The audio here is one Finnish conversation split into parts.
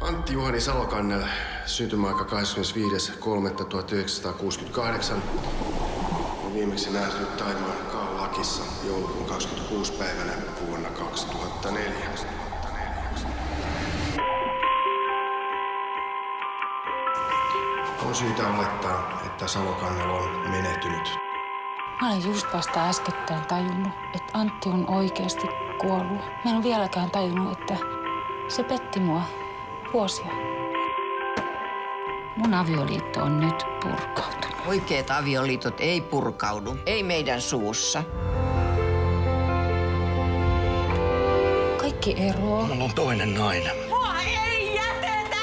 Antti Juhani Salokannel, syntymäaika 25.3.1968. Ja viimeksi nähnyt Taimaan Kao-lakissa joulukuun 26. päivänä vuonna 2004. On syytä olettaa, että Salokannel on menehtynyt. Mä olen just vasta äskettäin tajunnut, että Antti on oikeasti kuollut. Mä en ole vieläkään tajunnut, että se petti mua vuosia. Mun avioliitto on nyt purkautunut. Oikeat avioliitot ei purkaudu, ei meidän suussa. Kaikki eroo. Mulla on toinen nainen. Mua ei jätetä!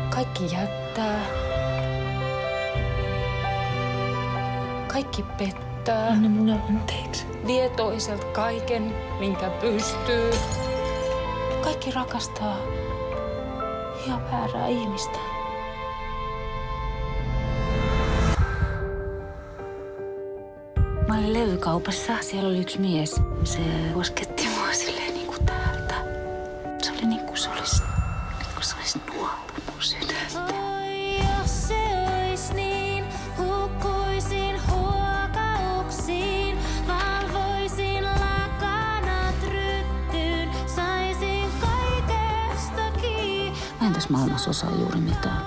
Kaikki jättää. Kaikki pettää. Anna mulle anteeksi. Vie toiselta kaiken, minkä pystyy. Kaikki rakastaa ihan väärää ihmistä. Mä olin levykaupassa. Siellä oli yksi mies. Se kosketti mua silleen niin kuin täältä. Se oli niin kuin se olisi nuopunut sydäntä. Oi, jos se ois niin, hukkuisin huokauksiin, valvoisin lakanat ryttyyn, saisin kaikestakin. Mä en tässä maailmassa osaa juuri mitään,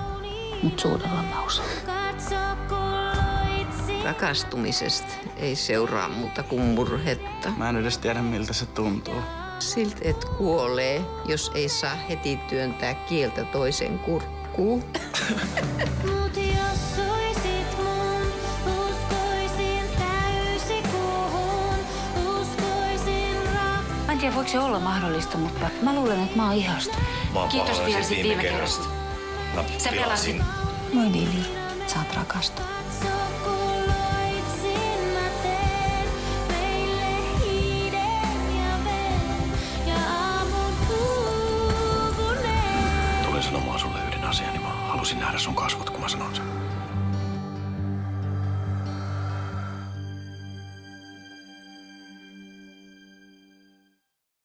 mutta suudella mä osaan. Katso, kun loitsin. Rakastumisesta ei seuraa muuta kuin murhetta. Mä en edes tiedä, miltä se tuntuu. Siltä et kuolee, jos ei saa heti työntää kieltä toisen kurkkuun. Mut jos oisit mun, uskoisin täysikuuhun, uskoisin Mä en tiedä, voiko se olla mahdollista, mutta mä luulen, että mä oon ihastunut. Kiitos vielä siitä viime kerrasta. Sä pelasit. Moi Lili, sä oot rakastunut. Katso, kun loitsin mä teen meille hiiden ja veden ja aamun uupuneen. Tulin sanomaan sulle yhden asian, niin mä halusin nähdä sun kasvot, kun mä sanon sen.